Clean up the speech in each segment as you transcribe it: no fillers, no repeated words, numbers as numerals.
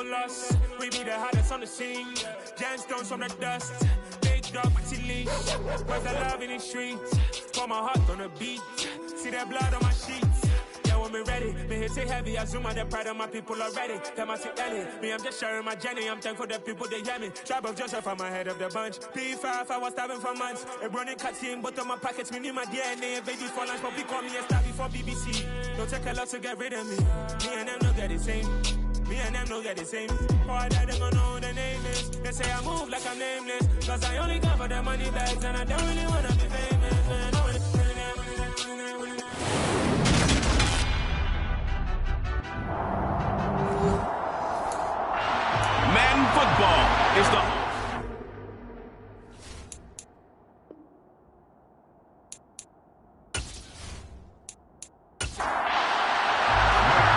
no loss. We be the hottest on the scene. Gemstones from the dust. Big dog, pretty leash. Where's the love in the streets? Pour my heart on the beat. See that blood on my sheets. Yeah, when we ready, me hit it heavy. I zoom out the pride of my people already. Them I see Ellie. Me, I'm just sharing my journey. I'm thankful that people they hear me. Tribe of Joseph, I'm ahead of the bunch. P5, I was starving for months. A running cutscene, but on my pockets, me knew my DNA. Baby for lunch, but we call me a star before BBC. Don't take a lot to get rid of me. Me and them don't get the same. Me and them don't get the same. Oh, I died, they gon' know who the name is. They say I move like I'm nameless. Cause I only come for the money bags. And I don't really wanna be famous, man. Men football is the...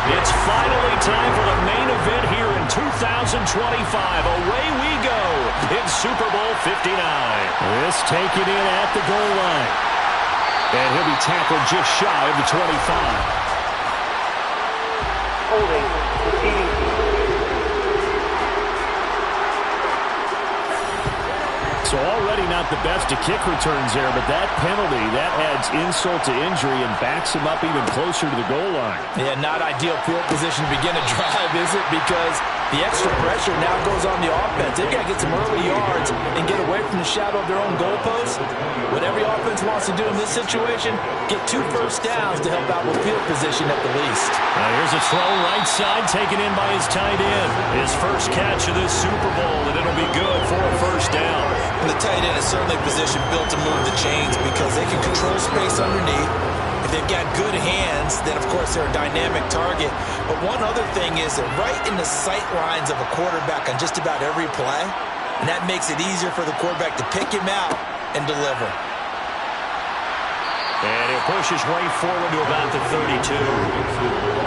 It's finally time for the main event here in 2025. Away we go in Super Bowl 59. This taken in at the goal line. And he'll be tackled just shy of the 25. Holding. So already not the best to kick returns there, but that penalty, that adds insult to injury and backs him up even closer to the goal line. Yeah, not ideal field position to begin a drive, is it? Because the extra pressure now goes on the offense. They've got to get some early yards and get away from the shadow of their own goalposts. What every offense wants to do in this situation, get 2 first downs to help out with field position at the least. Here's a throw right side taken in by his tight end. His first catch of this Super Bowl, and it'll be good for a first down. And the tight end is certainly a position built to move the chains because they can control space underneath. If they've got good hands, then of course they're a dynamic target. But one other thing is that right in the sight lines of a quarterback on just about every play, and that makes it easier for the quarterback to pick him out and deliver. And he'll push his way forward to about the 32.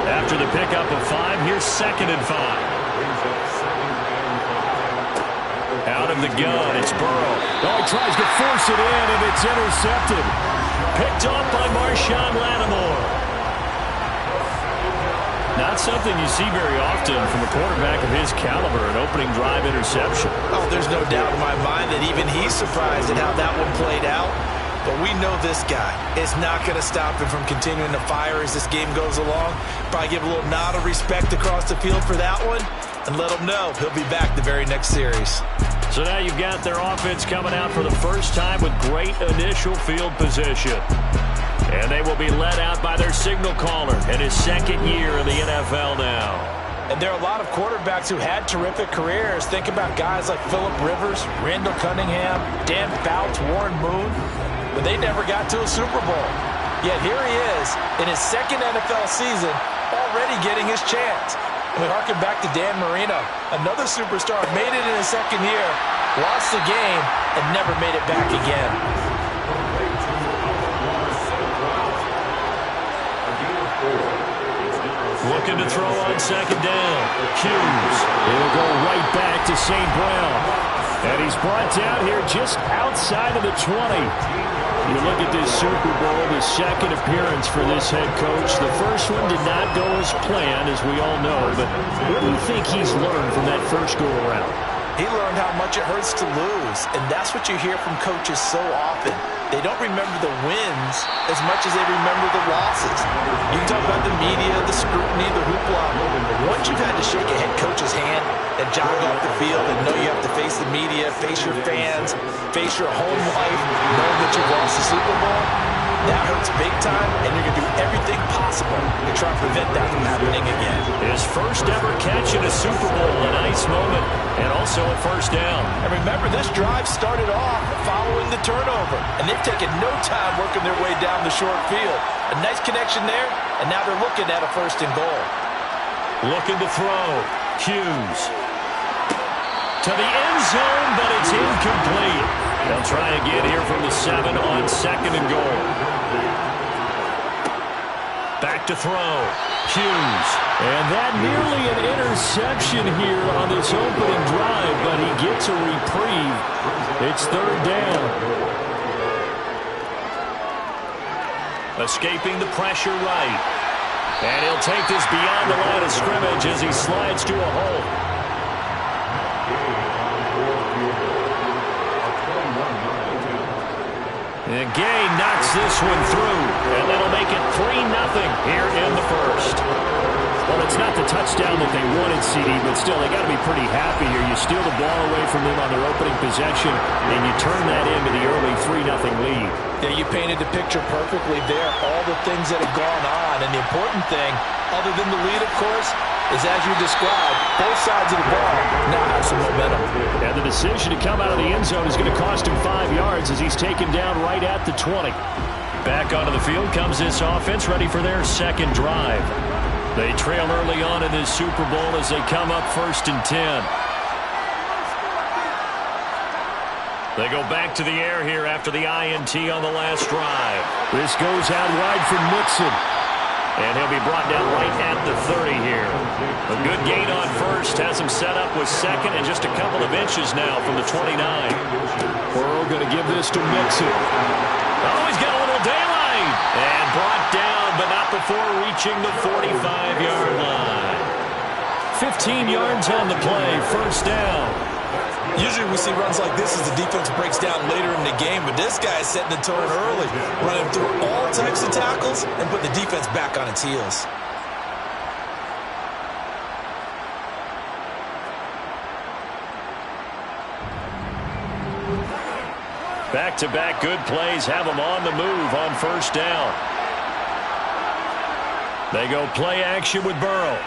After the pickup of 5, here's 2nd and 5. Out of the gun, it's Burrow. Oh, he tries to force it in, and it's intercepted. Picked off by Marshawn Lattimore. Not something you see very often from a quarterback of his caliber, an opening drive interception. Oh, there's no doubt in my mind that even he's surprised at how that one played out. But we know this guy is not going to stop him from continuing to fire as this game goes along. Probably give a little nod of respect across the field for that one and let him know he'll be back the very next series. So now you've got their offense coming out for the first time with great initial field position. And they will be led out by their signal caller in his 2nd year in the NFL now. And there are a lot of quarterbacks who had terrific careers. Think about guys like Phillip Rivers, Randall Cunningham, Dan Fouts, Warren Moon. But they never got to a Super Bowl. Yet here he is in his 2nd NFL season, already getting his chance. And we harken back to Dan Marino, another superstar, made it in his 2nd year, lost the game, and never made it back again. Looking to throw on 2nd down. Hughes. It'll go right back to St. Brown. And he's brought down here just outside of the 20. You look at this Super Bowl, the 2nd appearance for this head coach. The first one did not go as planned, as we all know. But what do you think he's learned from that first go-around? He learned how much it hurts to lose, and that's what you hear from coaches so often. They don't remember the wins as much as they remember the losses. You can talk about the media, the scrutiny, the hoopla. Once you've had to shake a head coach's hand and jog off the field and know you have to face the media, face your fans, face your home life, knowing that you've lost the Super Bowl, that hurts big time, and you're going to do everything possible to try and prevent that from happening again. His first ever catch in a Super Bowl, a nice moment, and also a first down. And remember, this drive started off following the turnover, and they've taken no time working their way down the short field. A nice connection there, and now they're looking at a 1st and goal. Looking to throw. Hughes. To the end zone, but it's incomplete. They'll try again here from the 7 on 2nd and goal. Back to throw. Hughes. And that nearly an interception here on this opening drive, but he gets a reprieve. It's 3rd down. Escaping the pressure right. And he'll take this beyond the line of scrimmage as he slides to a hole. And Gay knocks this one through, and that'll make it 3-0 here in the first. Well, it's not the touchdown that they wanted, CD, but still, they got to be pretty happy here. You steal the ball away from them on their opening possession, and you turn that into the early 3-0 lead. Yeah, you painted the picture perfectly there, all the things that have gone on. And the important thing, other than the lead, of course, is as you described, both sides of the ball now have some momentum. And the decision to come out of the end zone is going to cost him 5 yards as he's taken down right at the 20. Back onto the field comes this offense, ready for their second drive. They trail early on in this Super Bowl as they come up 1st and 10. They go back to the air here after the INT on the last drive. This goes out wide for Mixon. And he'll be brought down right at the 30 here. A good gain on first. Has him set up with second and just a couple of inches now from the 29. Burrow going to give this to Mixon. Oh, he's got a little daylight. And brought down, but not before reaching the 45-yard line. 15 yards on the play. First down. Usually we see runs like this as the defense breaks down later in the game, but this guy is setting the tone early, running through all types of tackles and putting the defense back on its heels. Back-to-back good plays have them on the move on first down. They go play action with Burrow.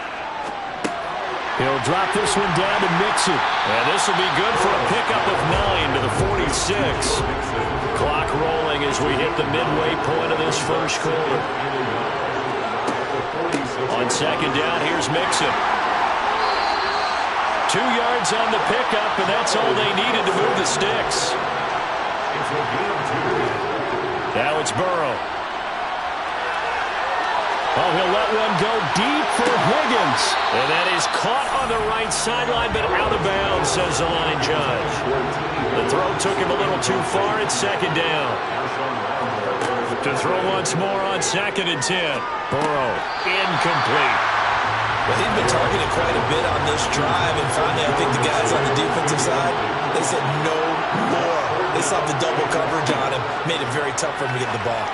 He'll drop this one down to Mixon. And this will be good for a pickup of 9 to the 46. Clock rolling as we hit the midway point of this first quarter. On second down, here's Mixon. 2 yards on the pickup, and that's all they needed to move the sticks. Now it's Burrow. Oh, he'll let one go deep for Higgins. And that is caught on the right sideline, but out of bounds, says the line judge. The throw took him a little too far. It's second down. To throw once more on 2nd and 10. Burrow, incomplete. Well, he's been targeted quite a bit on this drive, and finally I think the guys on the defensive side, they said no more. They saw the double coverage on him, made it very tough for him to get the ball.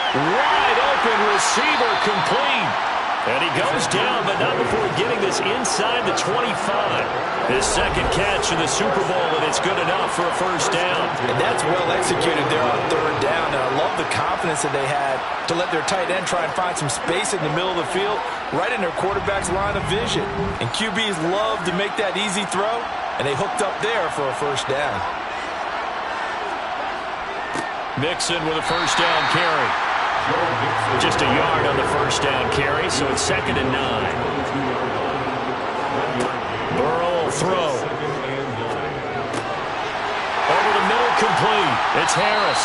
Wide open receiver, complete. And he goes down, but not before getting this inside the 25. His second catch in the Super Bowl, and it's good enough for a first down. And that's well executed there on 3rd down. And I love the confidence that they had to let their tight end try and find some space in the middle of the field, right in their quarterback's line of vision. And QBs love to make that easy throw, and they hooked up there for a first down. Mixon with a first down carry. Just a yard on the first down carry, so it's 2nd and 9. Burrow will throw. Over the middle, complete. It's Harris.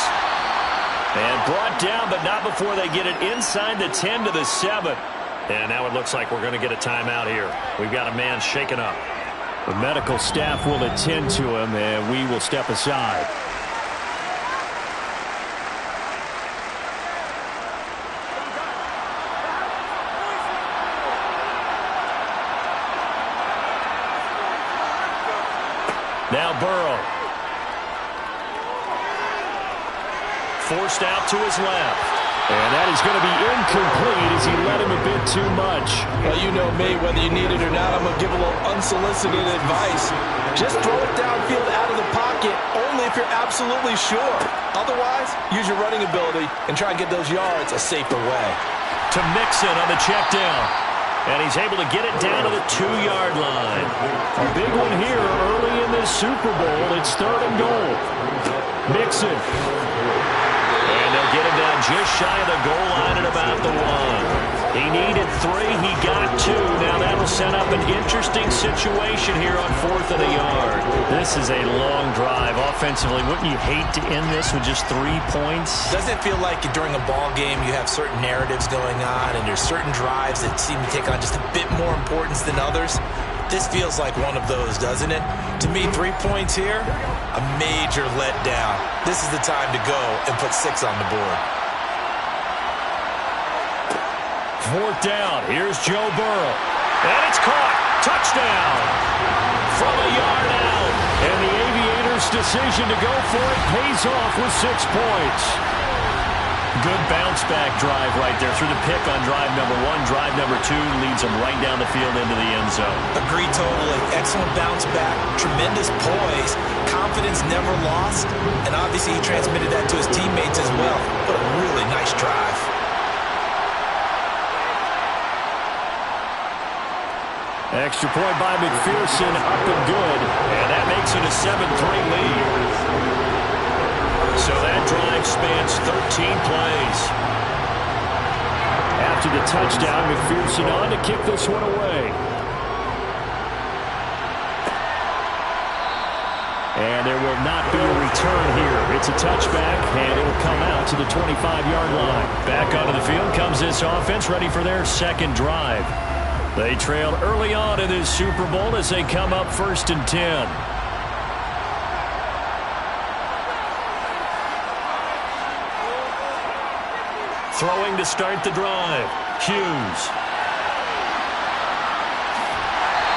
And brought down, but not before they get it inside the 10 to the 7. And now it looks like we're going to get a timeout here. We've got a man shaken up. The medical staff will attend to him, and we will step aside. Now Burrow. Forced out to his left. And that is going to be incomplete as he led him a bit too much. Well, you know me, whether you need it or not, I'm going to give a little unsolicited advice. Just throw it downfield out of the pocket, only if you're absolutely sure. Otherwise, use your running ability and try and get those yards a safer way. To Mixon on the check down. And he's able to get it down to the 2-yard line. A big one here early in this Super Bowl. It's 3rd and goal. Mixon. And they'll get him down just shy of the goal line at about the 1. He needed 3. He got 2. Now that'll set up an interesting situation here on 4th and a yard. This is a long drive offensively. Wouldn't you hate to end this with just 3 points? Doesn't it feel like during a ball game you have certain narratives going on and there's certain drives that seem to take on just a bit more importance than others? This feels like one of those, doesn't it? To me, 3 points here, a major letdown. This is the time to go and put 6 on the board. 4th down. Here's Joe Burrow. And it's caught. Touchdown. From a yard out. And the Aviators decision to go for it pays off with 6 points. Good bounce-back drive right there through the pick on drive number 1. Drive number 2 leads them right down the field into the end zone. Agree totally. Excellent bounce back. Tremendous poise. Confidence never lost. And obviously he transmitted that to his teammates as well. What a really nice drive. Extra point by McPherson, up and good. And that makes it a 7-3 lead. So that drive spans 13 plays. After the touchdown, McPherson on to kick this one away. And there will not be a return here. It's a touchback, and it will come out to the 25-yard line. Back onto the field comes this offense, ready for their second drive. They trailed early on in this Super Bowl as they come up 1st and 10. Throwing to start the drive, Hughes.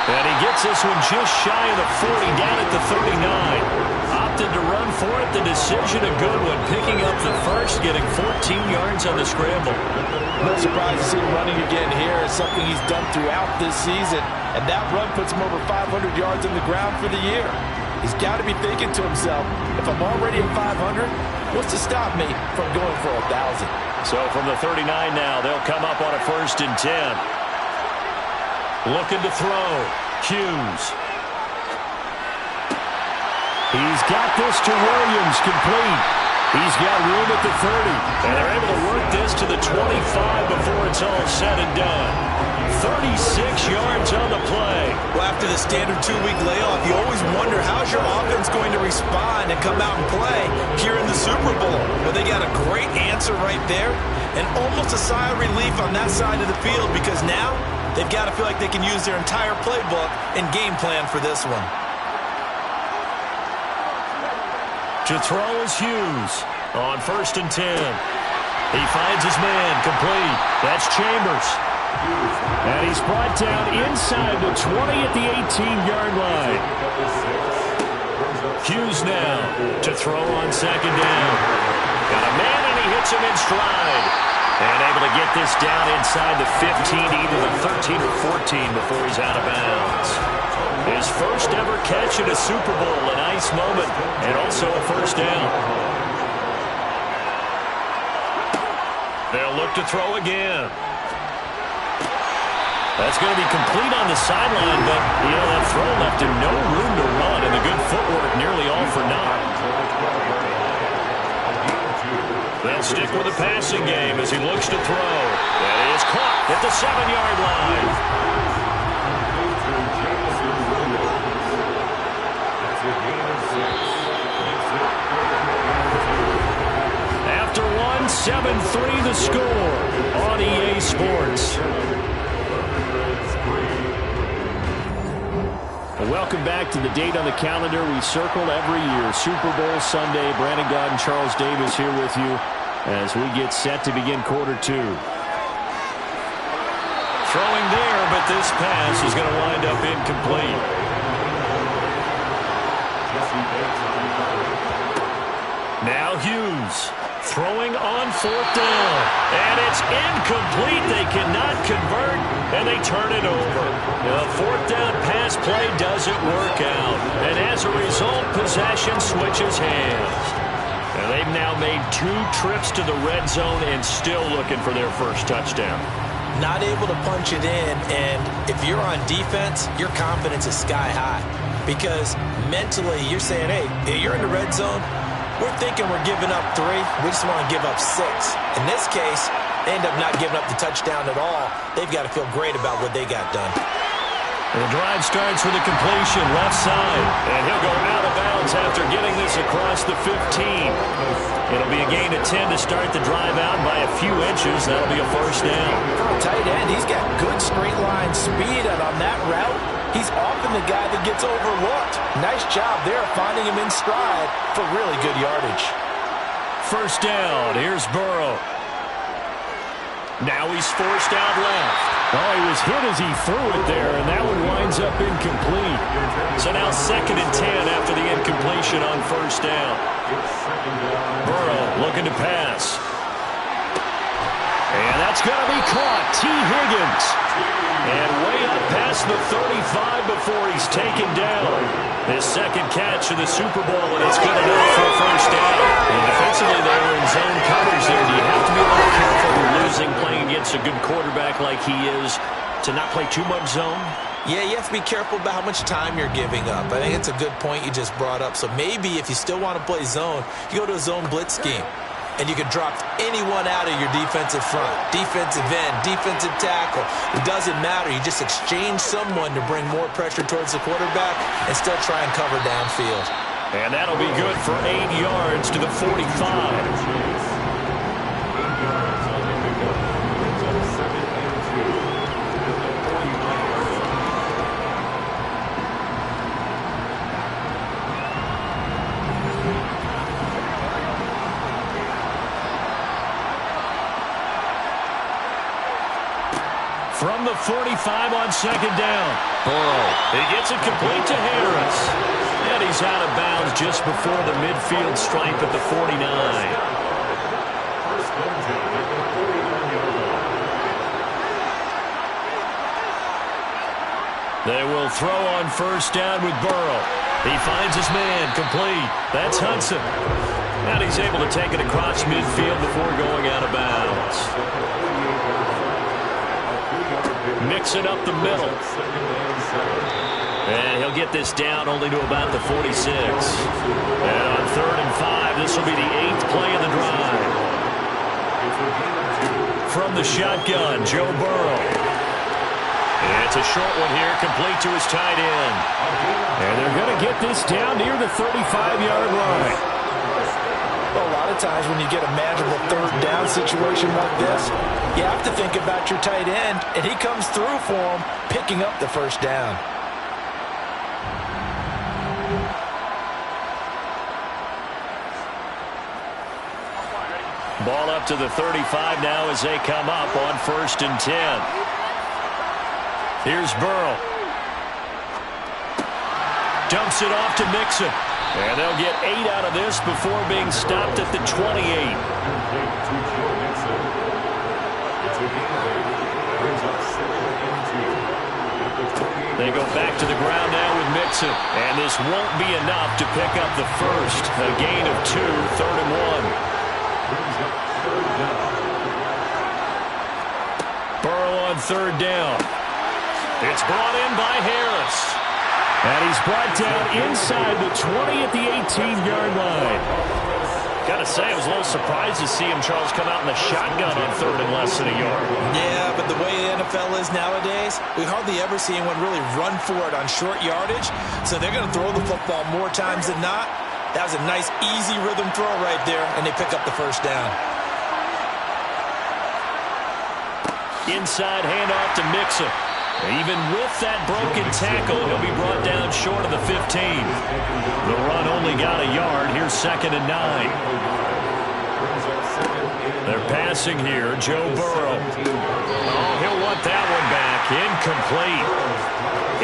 And he gets this one just shy of the 40, down at the 39. Opted to run for it. The decision a good one, picking up the first, getting 14 yards on the scramble. No surprise to see him running again here. It's something he's done throughout this season. And that run puts him over 500 yards on the ground for the year. He's got to be thinking to himself, if I'm already at 500, what's to stop me from going for 1,000? So from the 39 now, they'll come up on a 1st and 10. Looking to throw. Hughes. He's got this to Williams, complete. He's got room at the 30. And they're able to work this to the 25 before it's all said and done. 36 yards on the play. Well, after the standard 2-week layoff, you always wonder how's your offense going to respond and come out and play here in the Super Bowl. Well, they got a great answer right there and almost a sigh of relief on that side of the field because now they've got to feel like they can use their entire playbook and game plan for this one. To throw is Hughes on 1st and 10. He finds his man, complete. That's Chambers. And he's brought down inside the 20 at the 18-yard line. Hughes now to throw on 2nd down. Got a man and he hits him in stride. And able to get this down inside the 15, either the 13 or 14 before he's out of bounds. His first ever catch in a Super Bowl, a nice moment, and also a 1st down. They'll look to throw again. That's going to be complete on the sideline, but, that throw left him no room to run, and the good footwork nearly all for naught. They'll stick with the passing game as he looks to throw. And he is caught at the 7-yard line. After one, 7-3 the score on EA Sports. Welcome back to the date on the calendar we circle every year. Super Bowl Sunday. Brandon Gaudin and Charles Davis here with you as we get set to begin quarter 2. Throwing there, but this pass is going to wind up incomplete. Now Hughes throwing on 4th down. And it's incomplete. They cannot convert, and they turn it over. The 4th down pass play doesn't work out. And as a result, possession switches hands. And they've now made 2 trips to the red zone and still looking for their first touchdown. Not able to punch it in, and if you're on defense, your confidence is sky high. Because mentally, you're saying, hey, you're in the red zone. We're thinking we're giving up 3. We just want to give up 6. In this case, they end up not giving up the touchdown at all. They've got to feel great about what they got done. The drive starts with a completion left side, and he'll go out of bounds after getting this across the 15. It'll be a gain of 10 to start the drive out by a few inches. That'll be a 1st down. For a tight end, he's got good straight line speed, and on that route, he's often the guy that gets overlooked. Nice job there finding him in stride for really good yardage. 1st down. Here's Burrow. Now he's forced out left. Oh, he was hit as he threw it there, and that one winds up incomplete. So now 2nd and 10 after for the incompletion on first down. Burrow looking to pass. And that's going to be caught. T. Higgins. And way up past the 35 before he's taken down. His second catch of the Super Bowl, and it's good enough for a first down. And defensively, they were in zone coverage there. Do you have to be a little careful when losing, playing against a good quarterback like he is, to not play too much zone? Yeah, you have to be careful about how much time you're giving up. I think it's a good point you just brought up. So maybe if you still want to play zone, you go to a zone blitz scheme. And you can drop anyone out of your defensive front, defensive end, defensive tackle. It doesn't matter. You just exchange someone to bring more pressure towards the quarterback and still try and cover downfield. And that'll be good for 8 yards to the 45. From the 45 on second down. Burrow. He gets it complete to Harris. And he's out of bounds just before the midfield stripe at the 49. They will throw on first down with Burrow. He finds his man complete. That's Hudson. And he's able to take it across midfield before going out of bounds. Mixing up the middle. And he'll get this down only to about the 46. And on 3rd and 5, this will be the 8th play of the drive. From the shotgun, Joe Burrow. It's a short one here, complete to his tight end. And they're going to get this down near the 35-yard line. A lot of times when you get a manageable 3rd down situation like this, you have to think about your tight end, and he comes through for him, picking up the first down. Ball up to the 35 now as they come up on 1st and 10. Here's Burrow. Dumps it off to Mixon. And they'll get 8 out of this before being stopped at the 28. They go back to the ground now with Mixon. And this won't be enough to pick up the first. A gain of 2, 3rd and 1. Burrow on 3rd down. It's brought in by Harris. And he's brought down inside the 20 at the 18-yard line. Got to say, I was a little surprised to see him, Charles, come out in the shotgun on 3rd and less than a yard. Yeah, but the way the NFL is nowadays, we hardly ever see anyone really run for it on short yardage. So they're going to throw the football more times than not. That was a nice, easy rhythm throw right there, and they pick up the first down. Inside handoff to Mixon. Even with that broken tackle, he'll be brought down short of the 15. The run only got a yard. Here's 2nd and 9. They're passing here. Joe Burrow. Oh, he'll want that one back. Incomplete.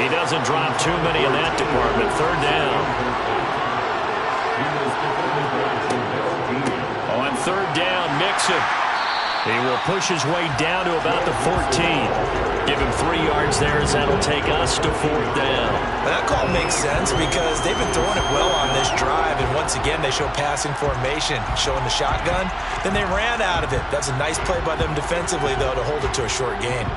He doesn't drop too many in that department. 3rd down. On 3rd down, Mixon. He will push his way down to about the 14. Give him 3 yards there as that'll take us to 4th down. That call makes sense because they've been throwing it well on this drive, and once again they show passing formation, showing the shotgun. Then they ran out of it. That's a nice play by them defensively, though, to hold it to a short gain.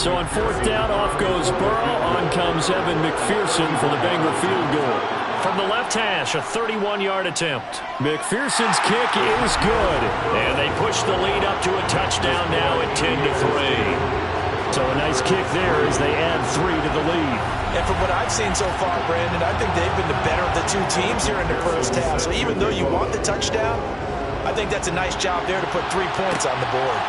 So on 4th down, off goes Burrow. On comes Evan McPherson for the Bengal field goal. From the left hash, a 31-yard attempt. McPherson's kick is good. And they push the lead up to a touchdown now at 10-3. So a nice kick there as they add 3 to the lead. And from what I've seen so far, Brandon, I think they've been the better of the 2 teams here in the first half. So even though you want the touchdown, I think that's a nice job there to put 3 points on the board.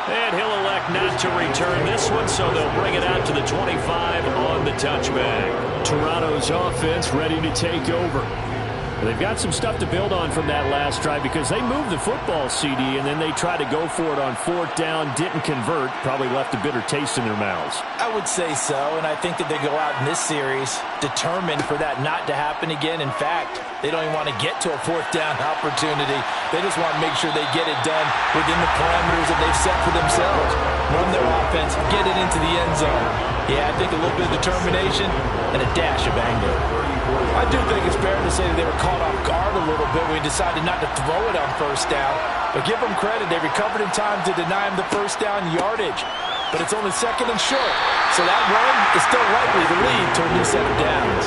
And he'll elect not to return this one, so they'll bring it out to the 25 on the touchback. Toronto's offense ready to take over. They've got some stuff to build on from that last drive because they moved the football, CD, and then they tried to go for it on 4th down, didn't convert, probably left a bitter taste in their mouths. I would say so, and I think that they go out in this series determined for that not to happen again. In fact, they don't even want to get to a 4th down opportunity. They just want to make sure they get it done within the parameters that they've set for themselves. Run their offense, get it into the end zone. Yeah, I think a little bit of determination and a dash of anger. I do think it's fair to say that they were caught off guard a little bit when we decided not to throw it on 1st down. But give them credit, they recovered in time to deny him the 1st down yardage. But it's only 2nd and short. So that run is still likely to lead to a new set of downs.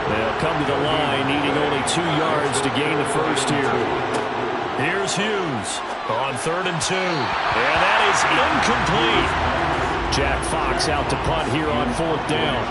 They'll come to the line, needing only 2 yards to gain the first here. Here's Hughes on 3rd and 2. And that is incomplete. Jack Fox out to punt here on 4th down.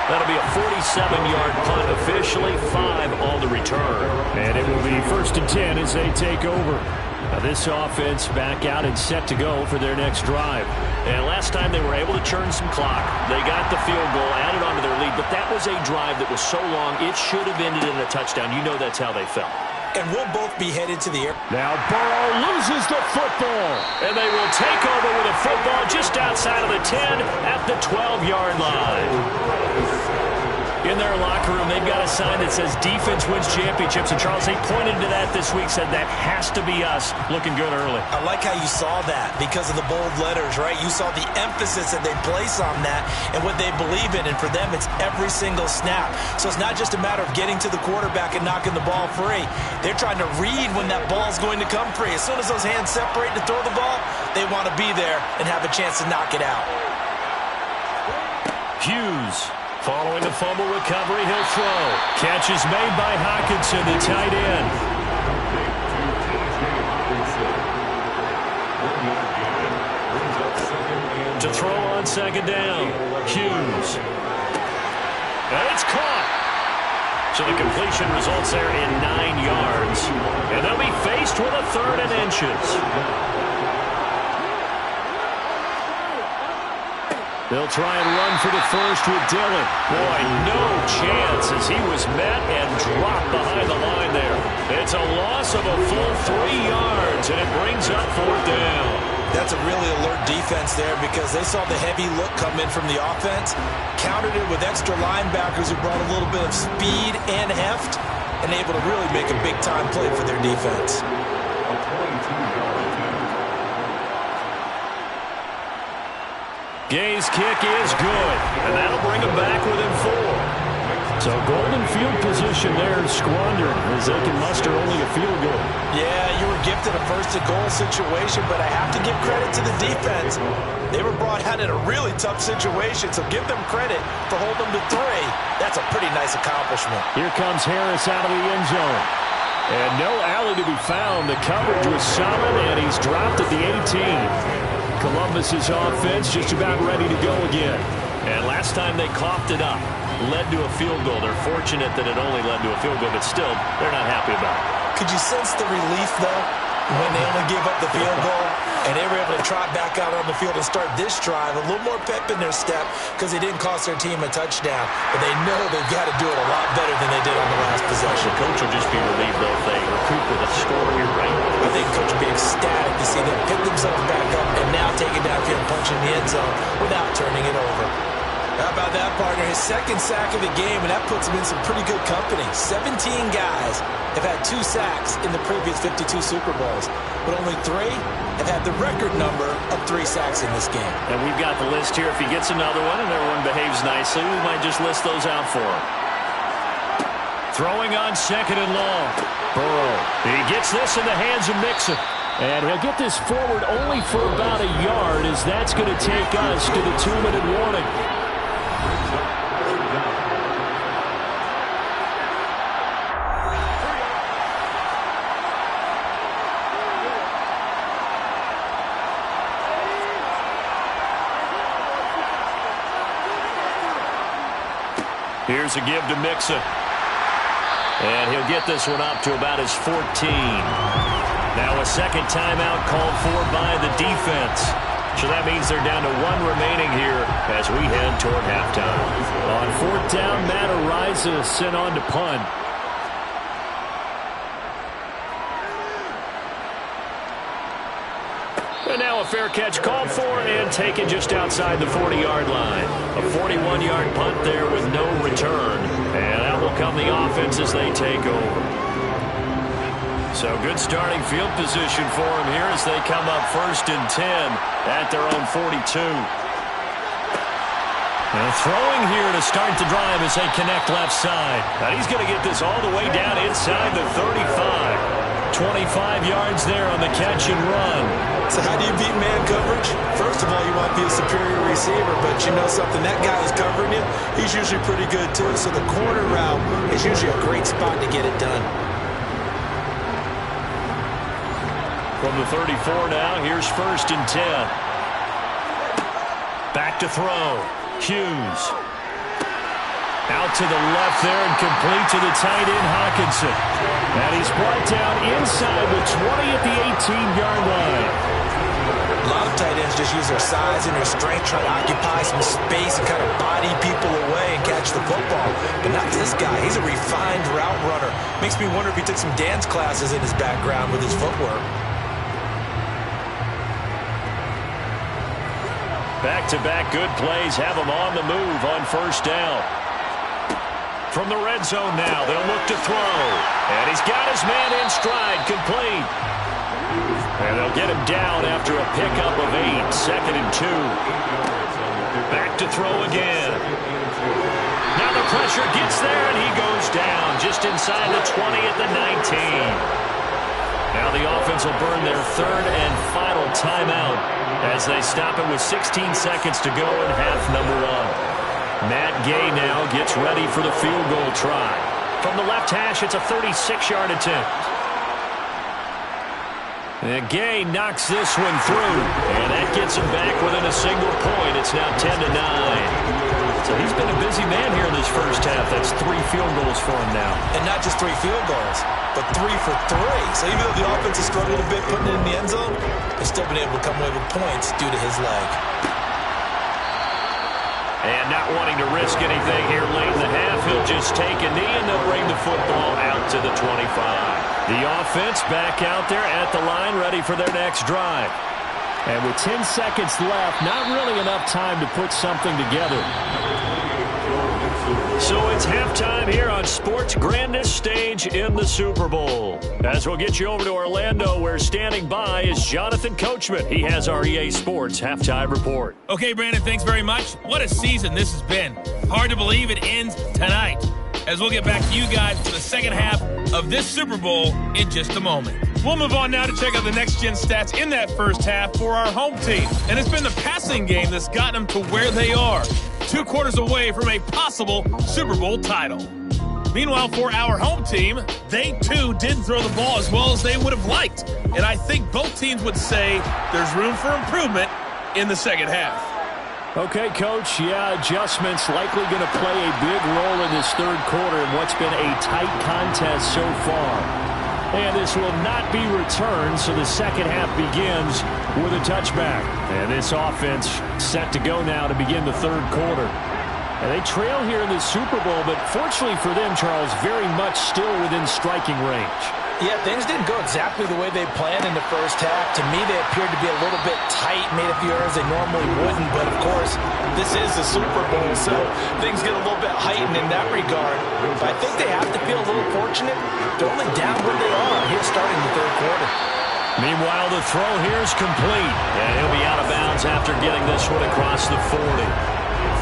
That'll be a 47-yard punt, officially 5 on the return. And it will be 1st and 10 as they take over. Now this offense back out and set to go for their next drive. And last time they were able to churn some clock. They got the field goal, added on to their lead, but that was a drive that was so long it should have ended in a touchdown. You know that's how they felt. And we'll both be headed to the air. Now Burrow loses the football. And they will take over with a football just outside of the 10 at the 12-yard line. In their locker room, they've got a sign that says defense wins championships. And Charles, they pointed to that this week, said that has to be us. Looking good early. I like how you saw that because of the bold letters, right? You saw the emphasis that they place on that and what they believe in. And for them, it's every single snap. So it's not just a matter of getting to the quarterback and knocking the ball free. They're trying to read when that ball's going to come free. As soon as those hands separate to throw the ball, they want to be there and have a chance to knock it out. Hughes. Following the fumble recovery, he'll throw. Catch is made by Hockenson, the tight end. To throw on 2nd down, Hughes. And it's caught. So the completion results there in 9 yards. And they'll be faced with a 3rd and inches. They'll try and run for the first with Dillon. Boy, no chance as he was met and dropped behind the line there. It's a loss of a full 3 yards, and it brings up 4th down. That's a really alert defense there because they saw the heavy look come in from the offense, countered it with extra linebackers who brought a little bit of speed and heft, and able to really make a big-time play for their defense. Gay's kick is good, and that'll bring him back within 4. So golden field position there squandered as they can muster only a field goal. Yeah, you were gifted a first-and-goal situation, but I have to give credit to the defense. They were brought out in a really tough situation, so give them credit for holding them to 3. That's a pretty nice accomplishment. Here comes Harris out of the end zone. And no alley to be found. The coverage was solid, and he's dropped at the 18. Columbus's offense just about ready to go again. And last time they coughed it up, led to a field goal. They're fortunate that it only led to a field goal, but still, they're not happy about it. Could you sense the relief, though, when they only gave up the field goal and they were able to trot back out on the field and start this drive? A little more pep in their step because they didn't cost their team a touchdown, but they know they've got to do it a lot better than they did on the last possession. Coach will just be relieved, though, if they recoup with a score here, right? I think Coach will be ecstatic to see them pick themselves back up and now take it downfield and punch in the end zone without turning it over. How about that, partner? His 2nd sack of the game, and that puts him in some pretty good company. 17 guys have had 2 sacks in the previous 52 Super Bowls, but only 3 have had the record number of 3 sacks in this game. And we've got the list here. If he gets another one and everyone behaves nicely, we might just list those out for him. Throwing on 2nd and long. Burrow. He gets this in the hands of Mixon. And he'll get this forward only for about a yard, as that's going to take us to the 2-minute warning. Here's a give to Mixon. And he'll get this one up to about his 14. Now a second timeout called for by the defense. So that means they're down to 1 remaining here as we head toward halftime. On 4th down, Matt Araiza sent on to punt. And now a fair catch called for and taken just outside the 40-yard line. A 41-yard punt there with no return. And out will come the offense as they take over. So good starting field position for them here as they come up 1st and 10 at their own 42. And throwing here to start the drive as they connect left side. And he's going to get this all the way down inside the 35. 25 yards there on the catch and run. So how do you beat man coverage? First of all, you want to be a superior receiver, but you know something, that guy who's covering you, he's usually pretty good too. So the corner route is usually a great spot to get it done. From the 34 now, here's 1st and 10. Back to throw. Hughes. Out to the left there and complete to the tight end, Hockenson. And he's brought down inside the 20 at the 18-yard line. A lot of tight ends just use their size and their strength, try to occupy some space and kind of body people away and catch the football. But not this guy. He's a refined route runner. Makes me wonder if he took some dance classes in his background with his footwork. Back-to-back good plays have him on the move on 1st down. From the red zone now, they'll look to throw. And he's got his man in stride, complete. And they'll get him down after a pickup of 8, 2nd and 2. Back to throw again. Now the pressure gets there, and he goes down just inside the 20 at the 19. Now the offense will burn their 3rd and final timeout as they stop it with 16 seconds to go in half number 1. Matt Gay now gets ready for the field goal try. From the left hash, it's a 36-yard attempt. And Gay knocks this one through, and that gets him back within a single point. It's now 10-9. So he's been a busy man here in this first half. That's 3 field goals for him now. And not just 3 field goals, but 3 for 3. So even though the offense has struggled a bit putting it in the end zone, they've still been able to come away with points due to his leg. And not wanting to risk anything here late in the half, he'll just take a knee and they'll bring the football out to the 25. The offense back out there at the line, ready for their next drive. And with 10 seconds left, not really enough time to put something together. So it's halftime here on sports' grandest stage in the Super Bowl. As we'll get you over to Orlando, where standing by is Jonathan Coachman. He has our EA Sports Halftime Report. Okay, Brandon, thanks very much. What a season this has been. Hard to believe it ends tonight. As we'll get back to you guys for the second half of this Super Bowl in just a moment. We'll move on now to check out the next-gen stats in that first half for our home team. And it's been the passing game that's gotten them to where they are, 2 quarters away from a possible Super Bowl title. Meanwhile, for our home team, they too didn't throw the ball as well as they would have liked. And I think both teams would say there's room for improvement in the second half. Okay, Coach, adjustments likely going to play a big role in this third quarter in what's been a tight contest so far. And this will not be returned, so the second half begins with a touchback. And this offense set to go now to begin the third quarter. And they trail here in the Super Bowl, but fortunately for them, Charles, very much still within striking range. Yeah, things didn't go exactly the way they planned in the first half. To me, they appeared to be a little bit tight, made a few errors they normally wouldn't. But, of course, this is the Super Bowl, so things get a little bit heightened in that regard. But I think they have to feel a little fortunate. They're only down where they are here starting the third quarter. Meanwhile, the throw here is complete. And he'll be out of bounds after getting this one across the 40.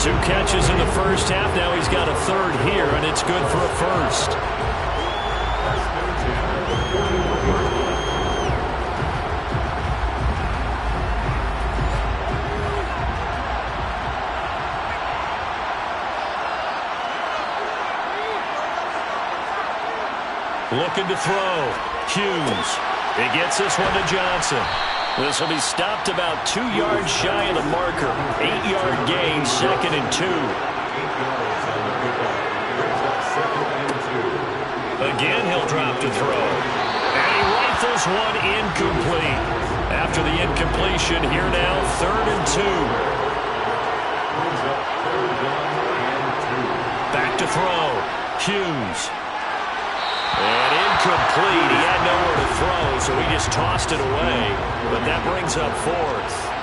2 catches in the first half. Now he's got a third here, and it's good for a first. Looking to throw. Hughes. He gets this one to Johnson. This will be stopped about 2 yards shy of the marker. 8-yard gain, 2nd and 2. Again, he'll drop to throw. And he Rifles one incomplete. After the incompletion, here now, 3rd and 2. Back to throw. Hughes. And incomplete. He had nowhere to throw, so he just tossed it away. But that brings up 4th.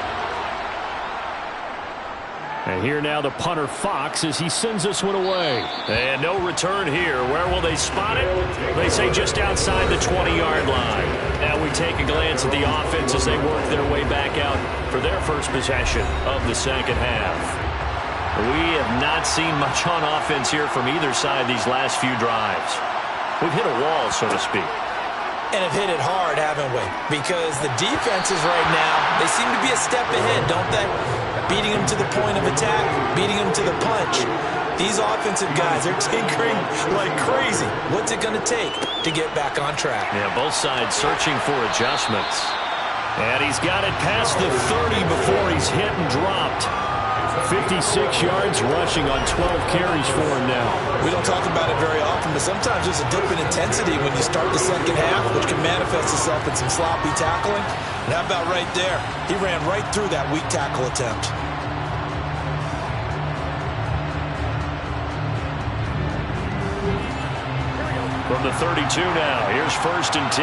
And here now the punter Fox as he sends this one away. And no return here. Where will they spot it? They say just outside the 20-yard line. Now we take a glance at the offense as they work their way back out for their first possession of the second half. We have not seen much on offense here from either side these last few drives. We've hit a wall, so to speak. And have hit it hard, haven't we? Because the defenses right now, they seem to be a step ahead, don't they? Beating them to the point of attack, beating them to the punch. These offensive guys, they're tinkering like crazy. What's it going to take to get back on track? Yeah, both sides searching for adjustments. And he's got it past the 30 before he's hit and dropped. 56 yards rushing on 12 carries for him now. We don't talk about it very often, but sometimes there's a dip in intensity when you start the second half, which can manifest itself in some sloppy tackling. And how about right there? He ran right through that weak tackle attempt. From the 32 now, here's 1st and 10.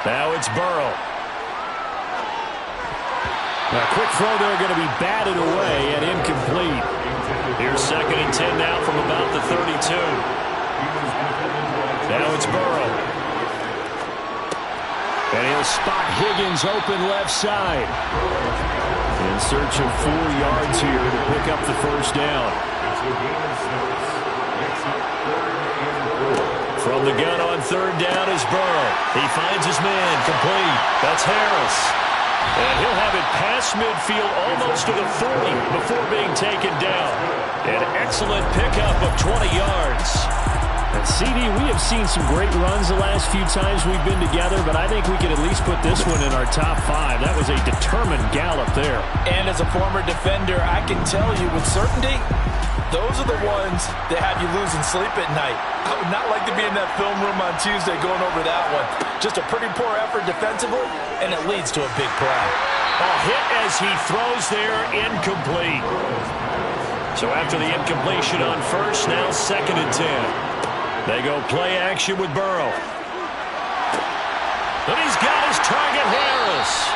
Now it's Burrow. A quick throw there going to be batted away and incomplete. Here's 2nd and 10 now from about the 32. Now it's Burrow. And he'll spot Higgins open left side. In search of 4 yards here to pick up the first down. From the gun on 3rd down is Burrow. He finds his man, complete. That's Harris. And he'll have it past midfield almost to the 40 before being taken down. An excellent pickup of 20 yards. And CD, we have seen some great runs the last few times we've been together, but I think we could at least put this one in our top 5. That was a determined gallop there. And as a former defender, I can tell you with certainty, those are the ones that have you losing sleep at night. I would not like to be in that film room on Tuesday going over that one. Just a pretty poor effort defensively, and it leads to a big play. Hit as he throws there, incomplete. So after the incompletion on 1st, now 2nd and 10. They go play action with Burrow. And he's got his target, Harris.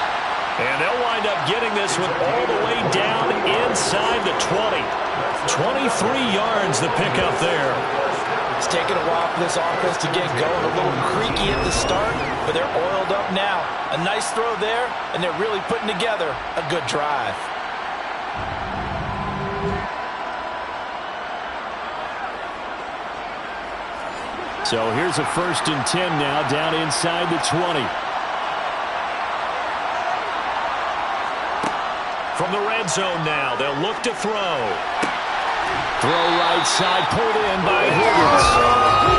And they'll wind up getting this one all the way down inside the 20. 23 yards the pickup there. It's taken a while for this offense to get going. A little creaky at the start, but they're oiled up now. A nice throw there, and they're really putting together a good drive. So here's a 1st and 10 now down inside the 20. From the red zone now, they'll look to throw. Throw right side, pulled in by Higgins.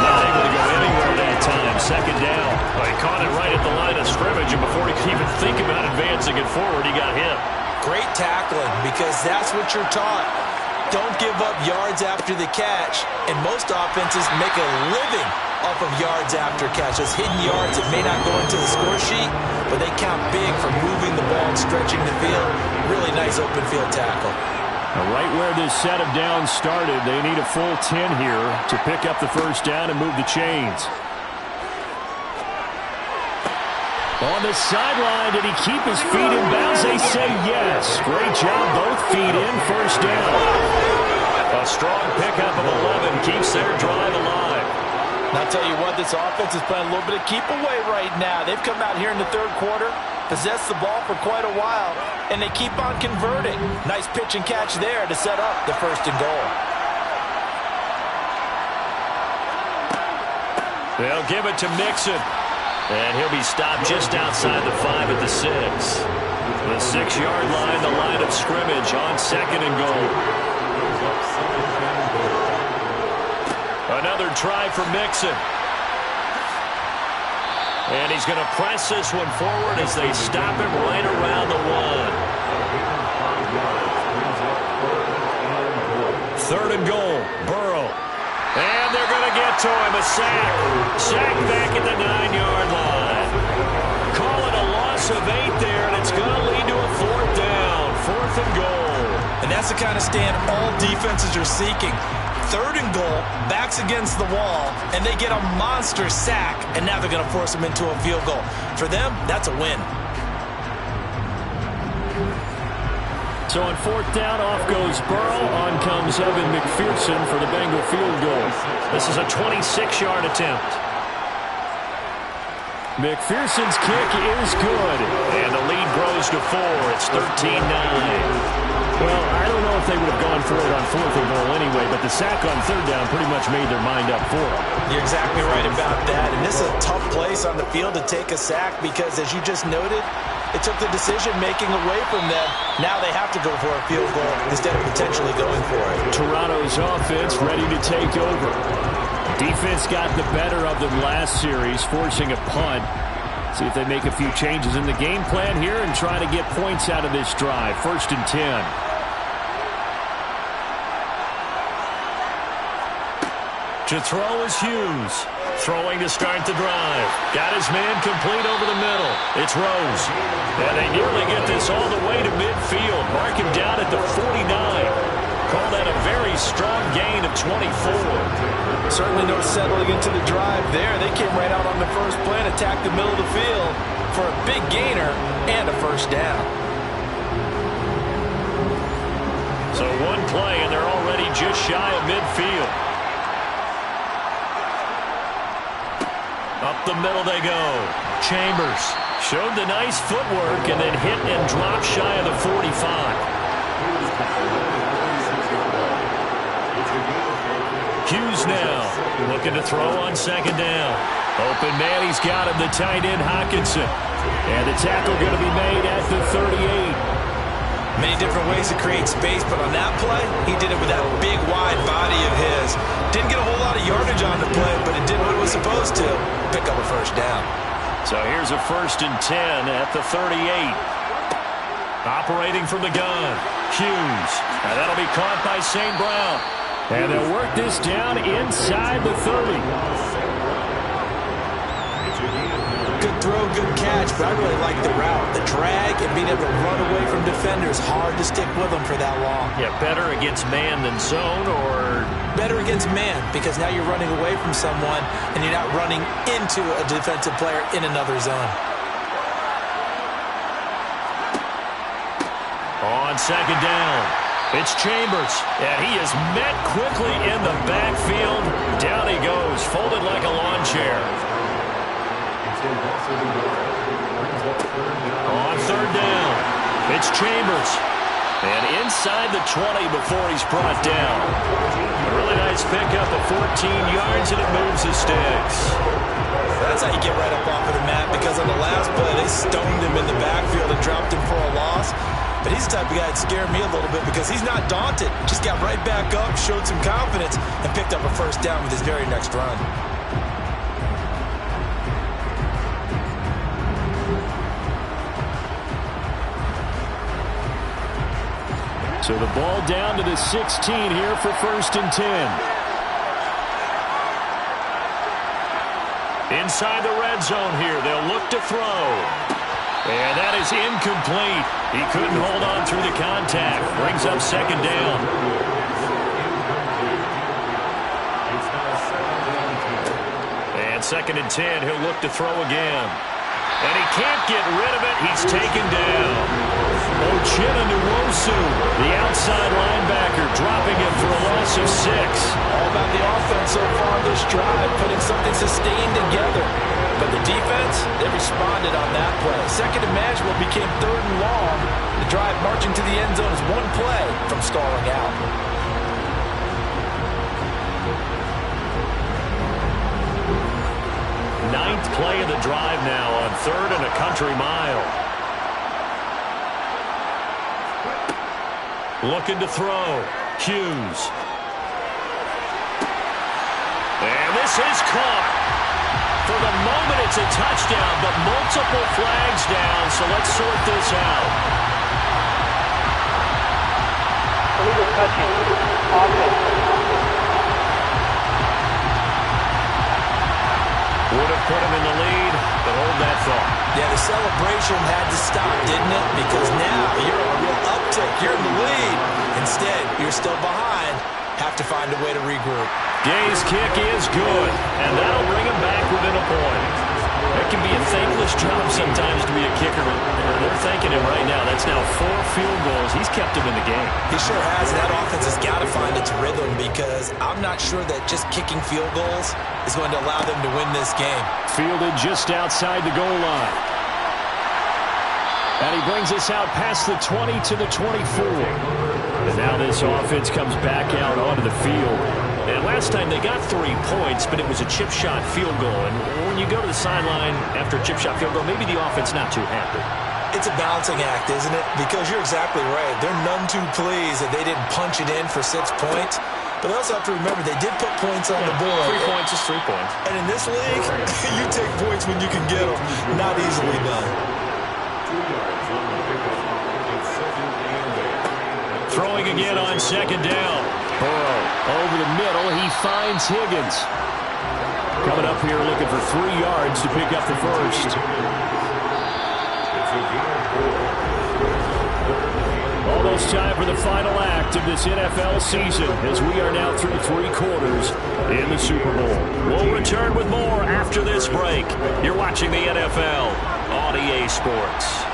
Not able to go anywhere that time. 2nd down. He caught it right at the line of scrimmage, and before he could even think about advancing it forward, he got hit. Great tackling, because that's what you're taught. Don't give up yards after the catch, and most offenses make a living off of yards after catch. Those hidden yards that may not go into the score sheet, but they count big for moving the ball and stretching the field. Really nice open field tackle. Right where this set of downs started, they need a full 10 here to pick up the first down and move the chains. On the sideline, did he keep his feet in bounds? They say yes. Great job, both feet in, first down. A strong pickup of 11 keeps their drive alive. And I'll tell you what, this offense is playing a little bit of keep away right now. They've come out here in the 3rd quarter, possessed the ball for quite a while, and they keep on converting. Nice pitch and catch there to set up the 1st and goal. They'll give it to Mixon. And he'll be stopped just outside the 5 at the 6. The 6-yard line, the line of scrimmage on 2nd and goal. Another try for Mixon. And he's going to press this one forward as they stop him right around the 1. 3rd and goal, Burrow. And they're going to get to him, a sack. Sack back at the 9-yard line. Call it a loss of 8 there, and it's going to lead to a 4th down. 4th and goal. And that's the kind of stand all defenses are seeking. 3rd and goal, backs against the wall, and they get a monster sack, and now they're going to force them into a field goal. For them, that's a win. So on 4th down, off goes Burrow. On comes Evan McPherson for the Bengal field goal. This is a 26-yard attempt. McPherson's kick is good. And the lead grows to 4. It's 13-9. Well, I don't know if they would have gone for it on 4th and goal anyway, but the sack on 3rd down pretty much made their mind up for them. You're exactly right about that. And this is a tough place on the field to take a sack because, as you just noted, it took the decision-making away from them. Now they have to go for a field goal instead of potentially going for it. Toronto's offense ready to take over. Defense got the better of them last series, forcing a punt. See if they make a few changes in the game plan here and try to get points out of this drive. 1st and 10. To throw is Hughes. Throwing to start the drive. Got his man complete over the middle. It's Rose. And they nearly get this all the way to midfield. Mark him down at the 49. Call that a very strong gain of 24. Certainly no settling into the drive there. They came right out on the first play and attacked the middle of the field for a big gainer and a 1st down. So one play and they're already just shy of midfield. Up the middle they go. Chambers showed the nice footwork and then hit and dropped shy of the 45. Hughes now looking to throw on 2nd down. Open man, he's got him, the tight end Hockenson. And the tackle going to be made at the 38. Many different ways to create space, but on that play, he did it with that big, wide body of his. Didn't get a whole lot of yardage on the play, but it did what it was supposed to. Pick up a 1st down. So here's a 1st and 10 at the 38. Operating from the gun, Hughes. And that'll be caught by St. Brown. And they'll work this down inside the 30. Good throw, good catch, but I really like the route. The drag and being able to run away from defenders. Hard to stick with them for that long. Yeah, better against man than zone, or? Better against man, because now you're running away from someone and you're not running into a defensive player in another zone. On 2nd down, it's Chambers, and he is met quickly in the backfield. Down he goes, folded like a lawn chair. On 3rd down, it's Chambers. And inside the 20 before he's brought down. A really nice pickup of 14 yards, and it moves the sticks. That's how you get right up off of the mat, because on the last play, they stoned him in the backfield and dropped him for a loss. But he's the type of guy that scared me a little bit because he's not daunted. Just got right back up, showed some confidence, and picked up a 1st down with his very next run. So the ball down to the 16 here for 1st and 10. Inside the red zone here, they'll look to throw. And that is incomplete. He couldn't hold on through the contact. Brings up 2nd down. And 2nd and 10, he'll look to throw again. And he can't get rid of it. He's taken down. Uchenna Nwosu, the outside linebacker, dropping it for a loss of 6. All about the offense so far this drive, putting something sustained together. But the defense, they responded on that play. 2nd and manageable became 3rd and long. The drive marching to the end zone is one play from stalling out. Ninth play of the drive now on 3rd and a country mile. Looking to throw. Hughes. And this is caught. For the moment, it's a touchdown, but multiple flags down, so let's sort this out. Illegal touching. Offense. Would have put him in the lead, but hold that thought. Yeah, the celebration had to stop, didn't it? Because now you're on a real uptick. You're in the lead. Instead, you're still behind. Have to find a way to regroup. Gay's kick is good, and that'll bring him back within a point. It can be a thankless job sometimes to be a kicker. They're thanking him right now. That's now 4 field goals. He's kept him in the game. He sure has. That offense has got to find its rhythm because I'm not sure that just kicking field goals is going to allow them to win this game. Fielded just outside the goal line. And he brings us out past the 20 to the 24. And now this offense comes back out onto the field. And last time they got 3 points, but it was a chip shot field goal. And when you go to the sideline after a chip shot field goal, maybe the offense not too happy. It's a balancing act, isn't it? Because you're exactly right. They're none too pleased that they didn't punch it in for 6 points. But they also have to remember they did put points on the board. 3 points is 3 points. And in this league, you take points when you can get them. Not easily done. Throwing again on second down. Burrow over the middle. He finds Higgins. Coming up here looking for 3 yards to pick up the first. Almost time for the final act of this NFL season as we are now through 3 quarters in the Super Bowl. We'll return with more after this break. You're watching the NFL on EA Sports.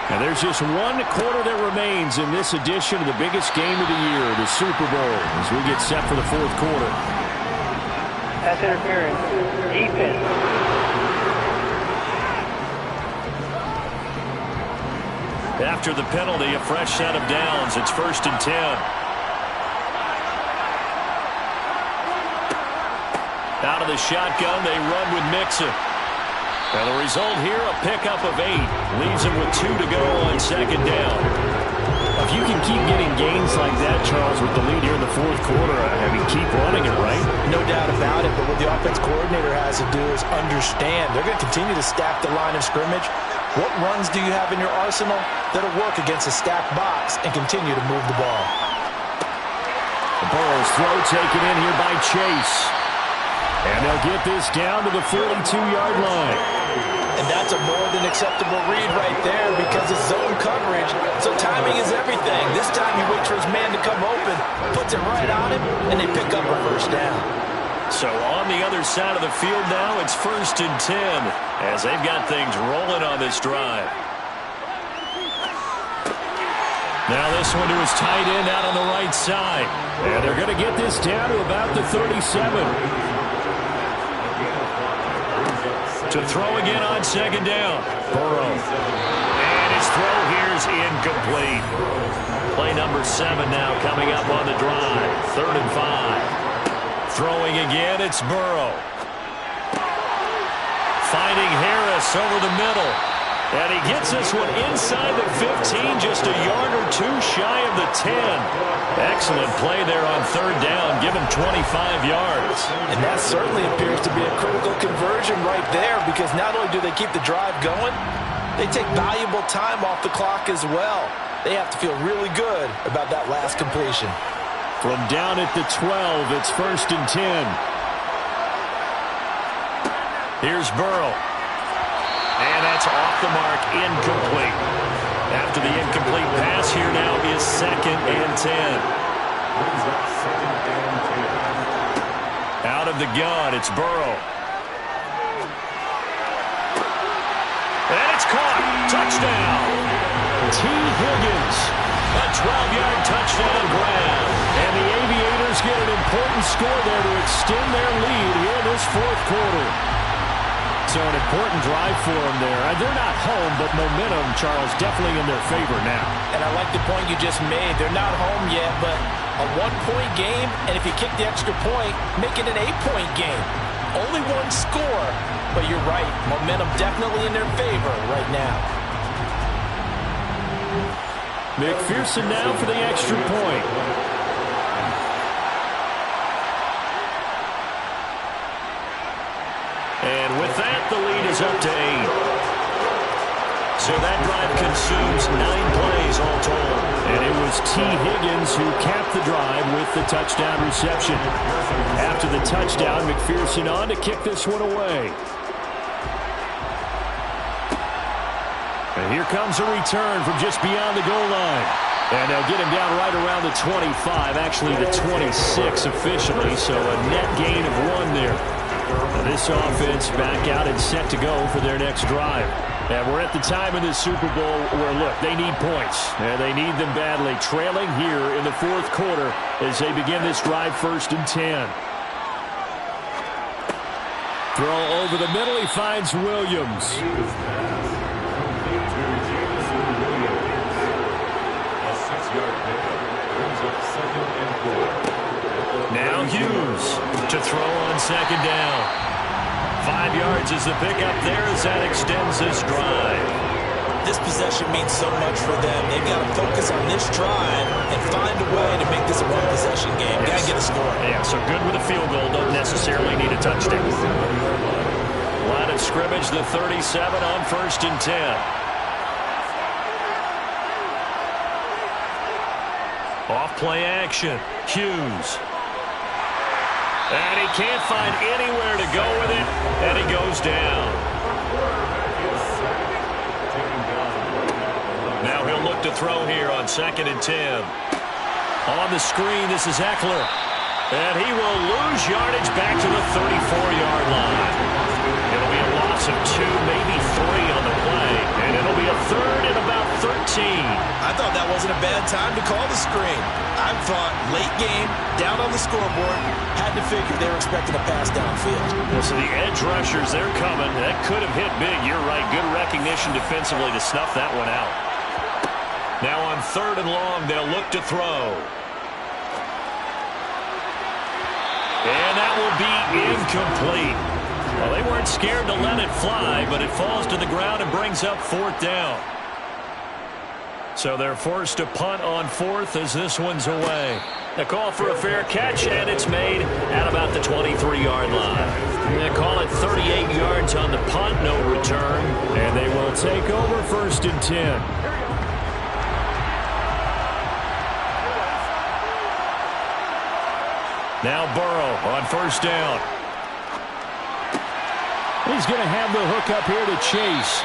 And there's just 1 quarter that remains in this edition of the biggest game of the year, the Super Bowl, as we get set for the 4th quarter. Pass interference. Defense. After the penalty, a fresh set of downs. It's 1st and 10. Out of the shotgun, they run with Mixon. And the result here, a pickup of 8. Leaves him with 2 to go on second down. If you can keep getting gains like that, Charles, with the lead here in the 4th quarter, keep running it, right? No doubt about it, but what the offense coordinator has to do is understand. They're going to continue to stack the line of scrimmage. What runs do you have in your arsenal that'll work against a stacked box and continue to move the ball? The Burrow's throw taken in here by Chase. And they'll get this down to the 42-yard line. And that's a more than acceptable read right there because it's zone coverage, so timing is everything. This time he waits for his man to come open, puts it right on him, and they pick up a first down. So on the other side of the field now, it's 1st and 10 as they've got things rolling on this drive. Now this one to his tight end out on the right side. And they're going to get this down to about the 37. To throw again on second down. Burrow. And his throw here is incomplete. Play number 7 now coming up on the drive. 3rd and 5. Throwing again, it's Burrow. Finding Harris over the middle. And he gets this one inside the 15, just a yard or 2 shy of the 10. Excellent play there on 3rd down. Give him 25 yards. And that certainly appears to be a critical conversion right there because not only do they keep the drive going, they take valuable time off the clock as well. They have to feel really good about that last completion. From down at the 12, it's 1st and 10. Here's Burrow. And that's off the mark, incomplete. After the incomplete pass, here now is 2nd and 10. Out of the gun, it's Burrow. And it's caught. Touchdown. T. Higgins. A 12-yard touchdown grab. And the Aviators get an important score there to extend their lead here in this 4th quarter. So an important drive for them there. They're not home, but momentum, Charles, definitely in their favor now. And I like the point you just made. They're not home yet, but a 1-point game, and if you kick the extra point, make it an 8-point game. Only 1 score, but you're right. Momentum definitely in their favor right now. McPherson now for the extra point. And with that, the lead is up to 8. So that drive consumes 9 plays all told. And it was T. Higgins who capped the drive with the touchdown reception. After the touchdown, McPherson on to kick this one away. And here comes a return from just beyond the goal line. And they'll get him down right around the 25, actually the 26 officially, so a net gain of 1 there. Now this offense back out and set to go for their next drive. And we're at the time in this Super Bowl where, look, they need points. And they need them badly. Trailing here in the 4th quarter as they begin this drive 1st and 10. Throw over the middle. He finds Williams. Now Hughes to throw on 2nd down. 5 yards is the pickup there as that extends this drive. This possession means so much for them. They've got to focus on this drive and find a way to make this a one-possession game. Got to get a score. Yeah, so good with a field goal. Don't necessarily need a touchdown. Line of scrimmage, the 37 on 1st and 10. Off play action. Hughes. And he can't find anywhere to go with it, and he goes down. Now he'll look to throw here on 2nd and 10. On the screen, this is Eckler. And he will lose yardage back to the 34-yard line. It'll be a loss of 2, maybe 3 on the play, and it'll be a 3rd and about 13. I thought that wasn't a bad time to call the screen. I thought late game, down on the scoreboard, had to figure they were expecting a pass downfield. Well, so the edge rushers, they're coming. That could have hit big. You're right. Good recognition defensively to snuff that one out. Now on 3rd and long, they'll look to throw. And that will be incomplete. Well, they weren't scared to let it fly, but it falls to the ground and brings up 4th down. So they're forced to punt on 4th as this one's away. A call for a fair catch, and it's made at about the 23-yard line. They call it 38 yards on the punt, no return. And they will take over 1st and 10. Now Burrow on 1st down. He's going to have the hook up here to Chase.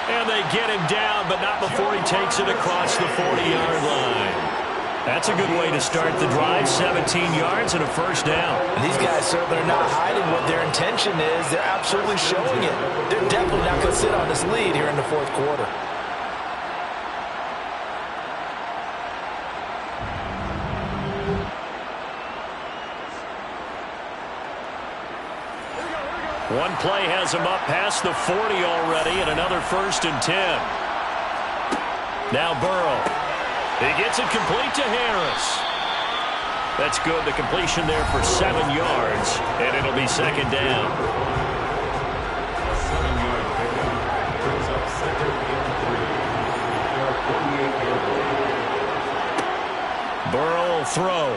And they get him down, but not before he takes it across the 40-yard line. That's a good way to start the drive. 17 yards and a 1st down. And these guys certainly are not hiding what their intention is. They're absolutely showing it. They're definitely not going to sit on this lead here in the 4th quarter. One play has him up past the 40 already, and another 1st and 10. Now Burrow. He gets it complete to Harris. That's good. The completion there for 7 yards, and it'll be 2nd down. A 7-yard pickup brings up 2nd and 3. Burrow will throw.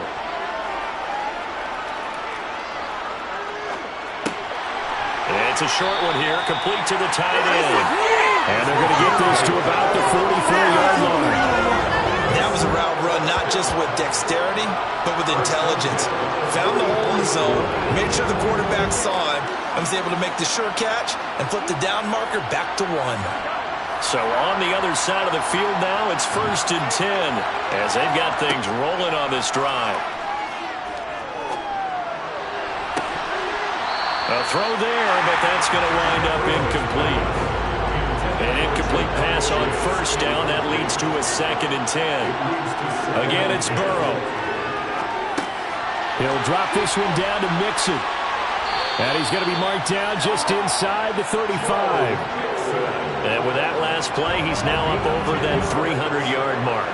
It's a short one here, complete to the tight end. And they're going to get this to about the 44-yard line. That was a route run not just with dexterity, but with intelligence. Found the hole in the zone, made sure the quarterback saw him, and was able to make the sure catch and flip the down marker back to 1. So on the other side of the field now, it's 1st and 10 as they've got things rolling on this drive. A throw there, but that's going to wind up incomplete. An incomplete pass on 1st down. That leads to a 2nd and 10. Again, it's Burrow. He'll drop this one down to Mixon. And he's going to be marked down just inside the 35. And with that last play, he's now up over that 300-yard mark.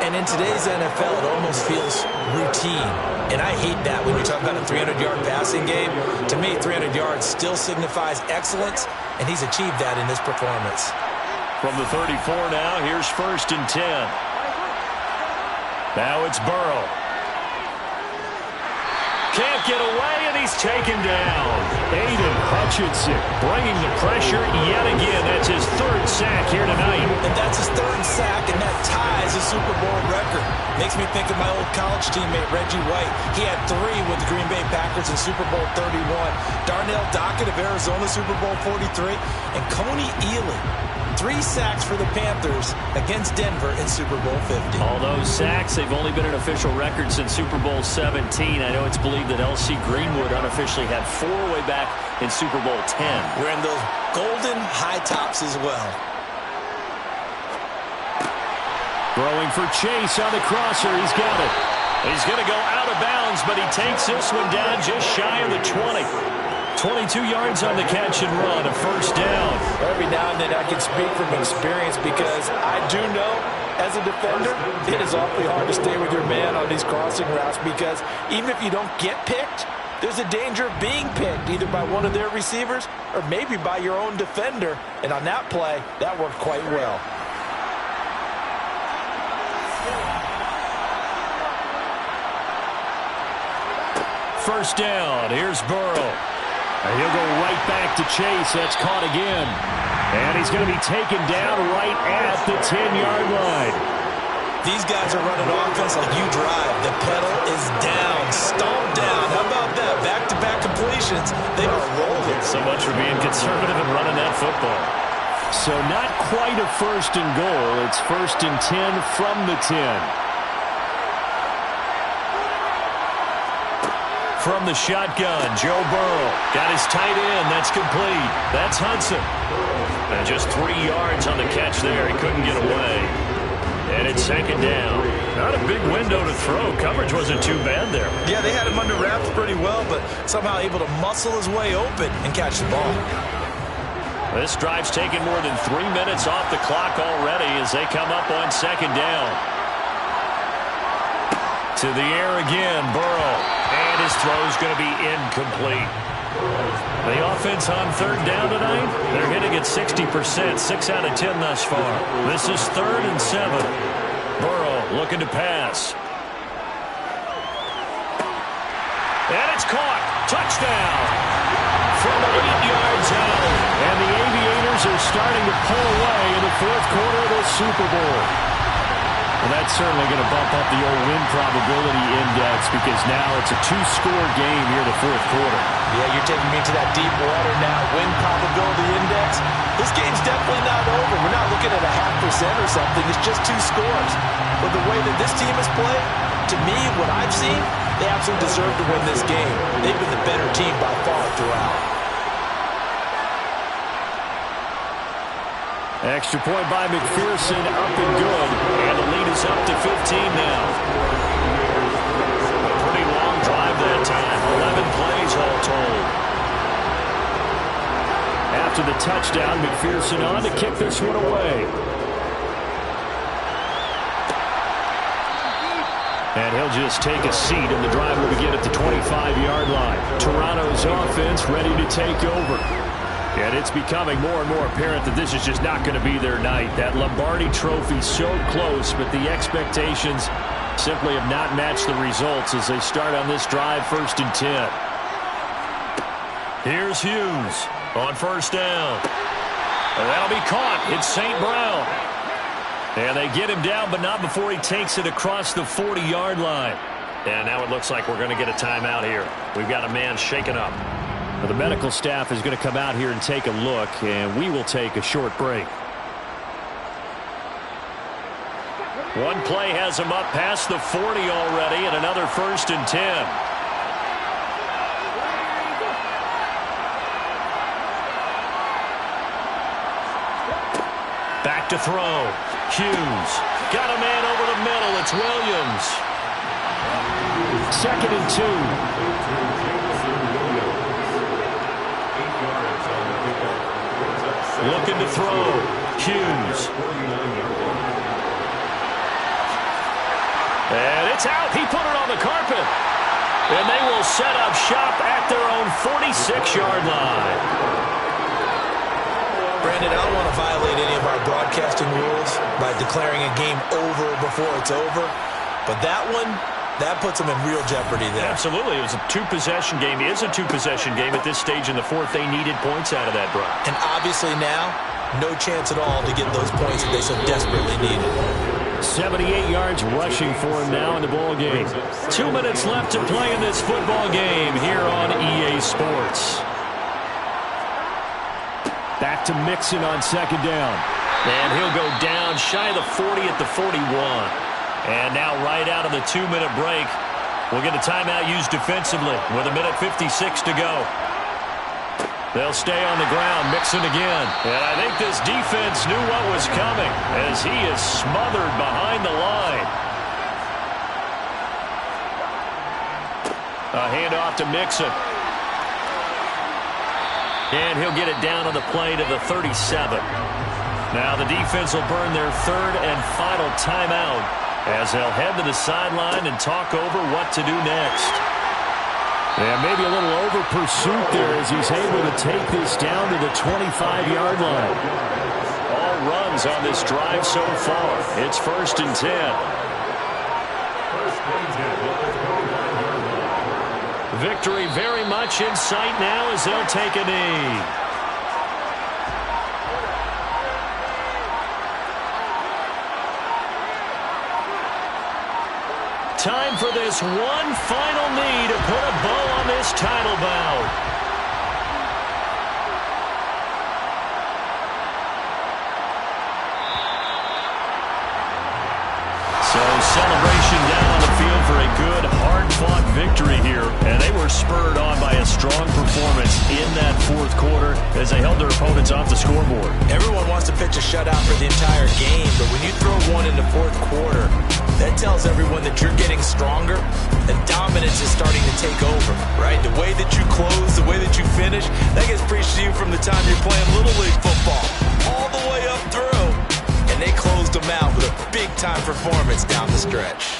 And in today's NFL, it almost feels routine. And I hate that when you talk about a 300-yard passing game. To me, 300 yards still signifies excellence, and he's achieved that in this performance. From the 34 now, here's 1st and 10. Now it's Burrow. Can't get away, and he's taken down. Aiden Hutchinson bringing the pressure yet again. That's his third sack here tonight. And that's his third sack, and that ties a Super Bowl record. Makes me think of my old college teammate, Reggie White. He had 3 with the Green Bay Packers in Super Bowl 31. Darnell Dockett of Arizona, Super Bowl 43. And Coney Ealy, 3 sacks for the Panthers against Denver in Super Bowl 50. All those sacks, they've only been an official record since Super Bowl 17. I know it's believed that L.C. Greenwood unofficially had 4 way back in Super Bowl 10. Wearing those golden high tops as well. Throwing for Chase on the crosser. He's got it. He's going to go out of bounds, but he takes this one down just shy of the 20. 22 yards on the catch and run, a first down. Every now and then I can speak from experience because I do know as a defender it is awfully hard to stay with your man on these crossing routes because even if you don't get picked, there's a danger of being picked either by one of their receivers or maybe by your own defender. And on that play, that worked quite well. First down. Here's Burrow. And he'll go right back to Chase. That's caught again. And he's going to be taken down right at the 10-yard line. These guys are running offense like you drive. The pedal is down, stomped down. How about that? Back-to-back completions. They are rolling. So much for being conservative and running that football. So not quite a first and goal. It's first and 10 from the 10. From the shotgun, Joe Burrow got his tight end. That's complete. That's Hudson. And just 3 yards on the catch there. He couldn't get away. And it's second down. Not a big window to throw. Coverage wasn't too bad there. Yeah, they had him under wraps pretty well, but somehow able to muscle his way open and catch the ball. This drive's taken more than 3 minutes off the clock already as they come up on second down. To the air again, Burrow. And his throw's going to be incomplete. The offense on third down tonight, they're hitting at 60%, 6 out of 10 thus far. This is 3rd and 7. Burrow looking to pass. And it's caught. Touchdown. From 8 yards out. And the Aviators are starting to pull away in the 4th quarter of the Super Bowl. Well, that's certainly going to bump up the old win probability index because now it's a 2-score game here in the 4th quarter. Yeah, you're taking me to that deep water now. Win probability index. This game's definitely not over. We're not looking at a 0.5% or something. It's just 2 scores. But the way that this team has played, to me, what I've seen, they absolutely deserve to win this game. They've been the better team by far throughout. Extra point by McPherson, up and good. And the lead is up to 15 now. A pretty long drive that time. 11 plays all told. After the touchdown, McPherson on to kick this one away. And he'll just take a seat, and the drive will begin at the 25-yard line. Toronto's offense ready to take over. And it's becoming more and more apparent that this is just not going to be their night. That Lombardi Trophy so close, but the expectations simply have not matched the results as they start on this drive, 1st and 10. Here's Hughes on first down. And that'll be caught. It's St. Brown. And they get him down, but not before he takes it across the 40-yard line. And now it looks like we're going to get a timeout here. We've got a man shaken up. The medical staff is going to come out here and take a look, and we will take a short break. One play has him up past the 40 already, and another 1st and 10. Back to throw. Hughes got a man over the middle. It's Williams. 2nd and 2. Looking to throw. Hughes. And it's out. He put it on the carpet. And they will set up shop at their own 46-yard line. Brandon, I don't want to violate any of our broadcasting rules by declaring a game over before it's over. But that one, That puts them in real jeopardy there. Absolutely. It was a two-possession game. It is a two-possession game at this stage in the fourth. They needed points out of that drive. And obviously now, no chance at all to get those points that they so desperately needed. 78 yards rushing for him now in the ball game. 2 minutes left to play in this football game here on EA Sports. Back to Mixon on second down. And he'll go down shy of the 40 at the 41. And now right out of the 2-minute break, we'll get a timeout used defensively with 1:56 to go. They'll stay on the ground, Mixon again. And I think this defense knew what was coming as he is smothered behind the line. A handoff to Mixon. And he'll get it down on the play to the 37. Now the defense will burn their third and final timeout as they'll head to the sideline and talk over what to do next. Yeah, maybe a little over pursuit there as he's able to take this down to the 25-yard line. All runs on this drive so far. It's 1st and 10. Victory very much in sight now as they'll take a knee. Time for this one final knee to put a bow on this title bout. So celebration down on the field for a good, hard-fought victory here. And they were spurred on by a strong performance in that fourth quarter as they held their opponents off the scoreboard. Everyone wants to pitch a shutout for the entire game, but when you throw one in the fourth quarter, that tells everyone that you're getting stronger and dominance is starting to take over, right? The way that you close, the way that you finish, that gets preached to you from the time you're playing Little League football all the way up through. And they closed them out with a big-time performance down the stretch.